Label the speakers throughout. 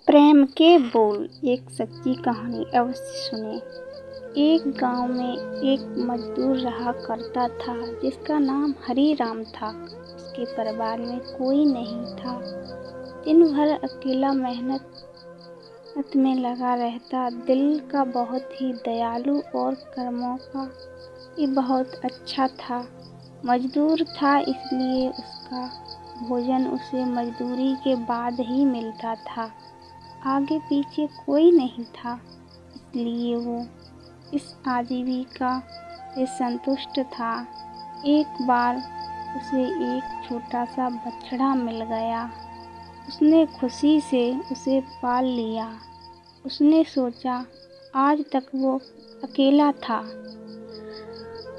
Speaker 1: प्रेम के बोल। एक सच्ची कहानी अवश्य सुने। एक गांव में एक मजदूर रहा करता था जिसका नाम हरी राम था। उसके परिवार में कोई नहीं था। दिन भर अकेला मेहनत में लगा रहता। दिल का बहुत ही दयालु और कर्मों का भी बहुत अच्छा था। मजदूर था इसलिए उसका भोजन उसे मजदूरी के बाद ही मिलता था। आगे पीछे कोई नहीं था, इसलिए वो इस आजीविका से संतुष्ट था। एक बार उसे एक छोटा सा बछड़ा मिल गया। उसने खुशी से उसे पाल लिया। उसने सोचा आज तक वो अकेला था,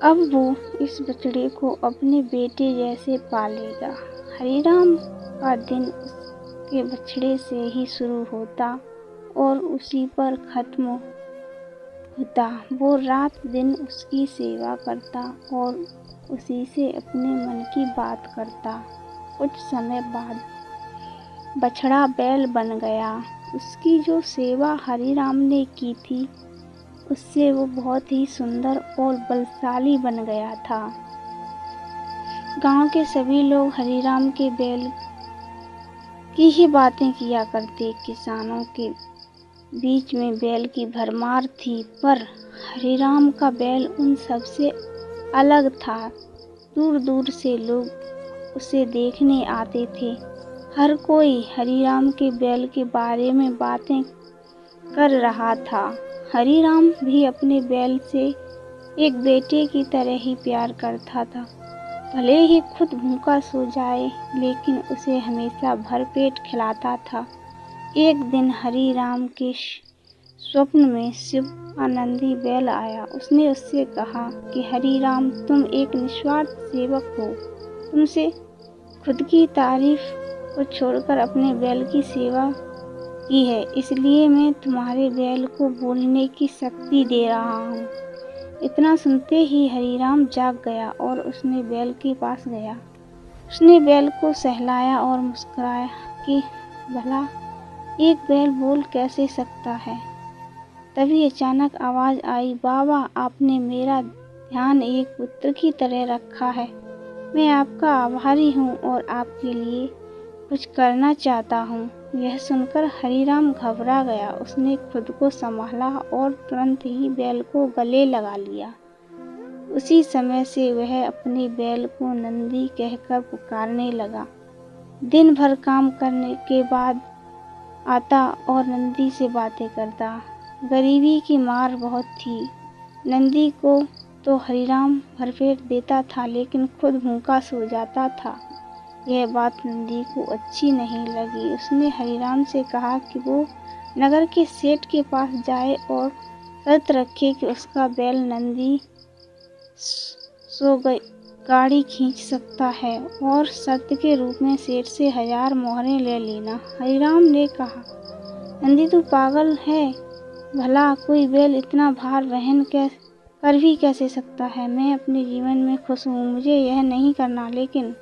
Speaker 1: अब वो इस बछड़े को अपने बेटे जैसे पालेगा। हरिराम का दिन के बछड़े से ही शुरू होता और उसी पर खत्म होता। वो रात दिन उसकी सेवा करता और उसी से अपने मन की बात करता। कुछ समय बाद बछड़ा बैल बन गया। उसकी जो सेवा हरिराम ने की थी उससे वो बहुत ही सुंदर और बलशाली बन गया था। गांव के सभी लोग हरिराम के बैल की ही बातें किया करते। किसानों के बीच में बैल की भरमार थी, पर हरिराम का बैल उन सबसे अलग था। दूर दूर से लोग उसे देखने आते थे। हर कोई हरिराम के बैल के बारे में बातें कर रहा था। हरिराम भी अपने बैल से एक बेटे की तरह ही प्यार करता था। भले ही खुद भूखा सो जाए, लेकिन उसे हमेशा भरपेट खिलाता था। एक दिन हरिराम के स्वप्न में शिवानंदी बैल आया। उसने उससे कहा कि हरिराम, तुम एक निस्वार्थ सेवक हो। तुमसे खुद की तारीफ को छोड़कर अपने बैल की सेवा की है, इसलिए मैं तुम्हारे बैल को बोलने की शक्ति दे रहा हूँ। इतना सुनते ही हरिराम जाग गया और उसने बैल के पास गया। उसने बैल को सहलाया और मुस्कुराया कि भला एक बैल बोल कैसे सकता है। तभी अचानक आवाज़ आई, बाबा, आपने मेरा ध्यान एक पुत्र की तरह रखा है। मैं आपका आभारी हूँ और आपके लिए कुछ करना चाहता हूँ। यह सुनकर हरिराम घबरा गया। उसने खुद को संभाला और तुरंत ही बैल को गले लगा लिया। उसी समय से वह अपने बैल को नंदी कहकर पुकारने लगा। दिन भर काम करने के बाद आता और नंदी से बातें करता। गरीबी की मार बहुत थी। नंदी को तो हरिराम भरपेट देता था, लेकिन खुद भूखा सो जाता था। यह बात नंदी को अच्छी नहीं लगी। उसने हरिराम से कहा कि वो नगर के सेठ के पास जाए और शर्त रखे कि उसका बैल नंदी गाड़ी खींच सकता है और शर्त के रूप में सेठ से 1000 मोहरें ले लेना। हरिराम ने कहा, नंदी तू पागल है, भला कोई बैल इतना भार वहन कर भी कैसे सकता है। मैं अपने जीवन में खुश हूँ, मुझे यह नहीं करना। लेकिन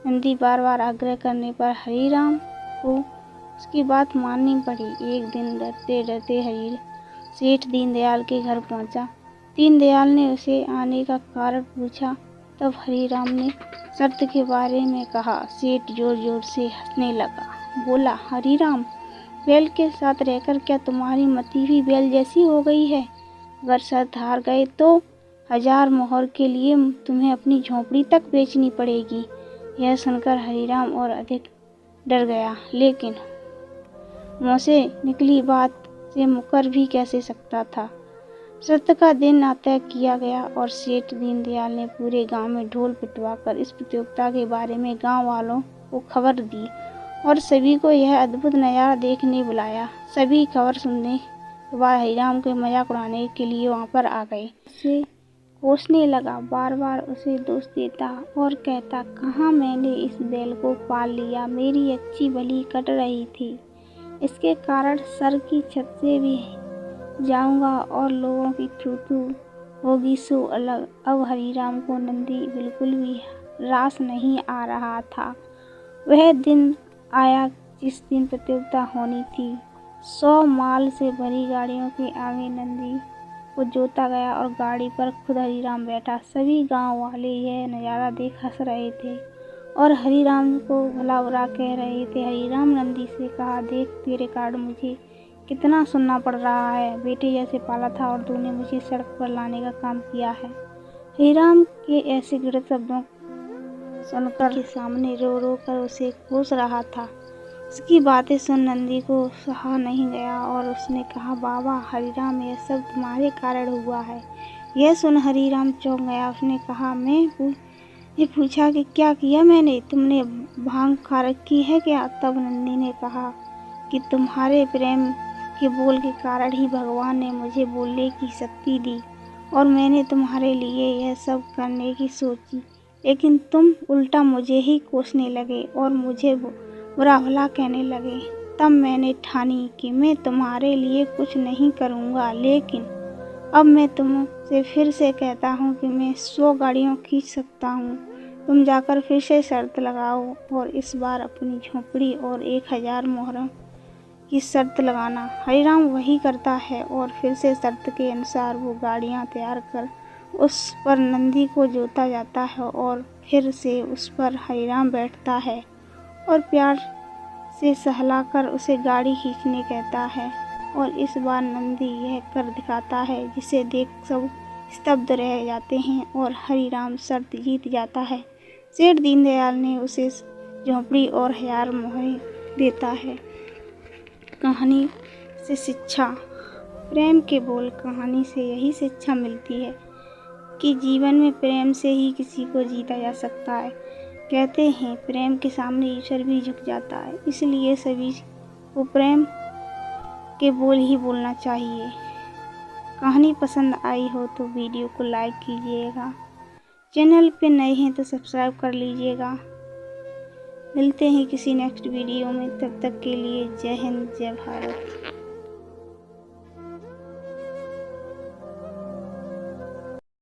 Speaker 1: नंदी बार बार आग्रह करने पर हरिराम को उसकी बात माननी पड़ी। एक दिन डरते डरते हरि सेठ दीनदयाल के घर पहुंचा। दीनदयाल ने उसे आने का कारण पूछा। तब हरिराम ने शर्त के बारे में कहा। सेठ जोर जोर से हंसने लगा। बोला, हरिराम, बैल के साथ रहकर क्या तुम्हारी मति भी बैल जैसी हो गई है। अगर शर्त हार गए तो 1000 मोहर के लिए तुम्हें अपनी झोंपड़ी तक बेचनी पड़ेगी। यह सुनकर हरिराम और अधिक डर गया, लेकिन मुँह से निकली बात से मुकर भी कैसे सकता था। शर्त का दिन तय किया गया और सेठ दीनदयाल ने पूरे गांव में ढोल पिटवाकर इस प्रतियोगिता के बारे में गांव वालों को खबर दी और सभी को यह अद्भुत नज़ारा देखने बुलाया। सभी खबर सुनने के बाद हरिराम के मजाक उड़ाने के लिए वहां पर आ गए। उसे कोसने लगा, बार बार उसे दोष देता और कहता, कहाँ मैंने इस बैल को पाल लिया। मेरी अच्छी भली कट रही थी, इसके कारण सर की छत से भी जाऊंगा और लोगों की थू होगी सो अलग। अब हरिराम को नंदी बिल्कुल भी रास नहीं आ रहा था। वह दिन आया इस दिन प्रतियोगिता होनी थी। 100 माल से भरी गाड़ियों के आगे नंदी को जोता गया और गाड़ी पर खुद हरीराम बैठा। सभी गांव वाले यह नज़ारा देख हंस रहे थे और हरीराम को भला बुरा कह रहे थे। हरीराम नंदी से कहा, देख तेरे कारण मुझे कितना सुनना पड़ रहा है। बेटे जैसे पाला था और तूने मुझे सड़क पर लाने का काम किया है। हरीराम के ऐसे घृणित शब्दों सुनकर के सामने रो रो कर उसे कोस रहा था। उसकी बातें सुन नंदी को सहा नहीं गया और उसने कहा, बाबा हरीराम, यह सब तुम्हारे कारण हुआ है। यह सुन हरीराम चौंक गया। उसने कहा, ये पूछा कि क्या किया मैंने? तुमने भांग खा रखी है क्या? तब नंदी ने कहा कि तुम्हारे प्रेम के बोल के कारण ही भगवान ने मुझे बोलने की शक्ति दी और मैंने तुम्हारे लिए यह सब करने की सोची, लेकिन तुम उल्टा मुझे ही कोसने लगे और मुझे बुरा भला कहने लगे। तब मैंने ठानी कि मैं तुम्हारे लिए कुछ नहीं करूँगा, लेकिन अब मैं तुमसे फिर से कहता हूँ कि मैं 100 गाड़ियाँ खींच सकता हूँ। तुम जाकर फिर से शर्त लगाओ और इस बार अपनी झोंपड़ी और 1000 मोहरों की शर्त लगाना। हरीराम वही करता है और फिर से शर्त के अनुसार वो गाड़ियाँ तैयार कर उस पर नंदी को जोता जाता है और फिर से उस पर हरीराम बैठता है और प्यार से सहलाकर उसे गाड़ी खींचने कहता है और इस बार नंदी यह कर दिखाता है जिसे देख सब स्तब्ध रह जाते हैं और हरीराम शर्त जीत जाता है। सेठ दीनदयाल ने उसे झोंपड़ी और 1000 मोहरें देता है। कहानी से शिक्षा। प्रेम के बोल कहानी से यही शिक्षा मिलती है कि जीवन में प्रेम से ही किसी को जीता जा सकता है। कहते हैं प्रेम के सामने ईश्वर भी झुक जाता है, इसलिए सभी को प्रेम के बोल ही बोलना चाहिए। कहानी पसंद आई हो तो वीडियो को लाइक कीजिएगा, चैनल पे नए हैं तो सब्सक्राइब कर लीजिएगा। मिलते हैं किसी नेक्स्ट वीडियो में, तब तक के लिए जय हिंद जय भारत।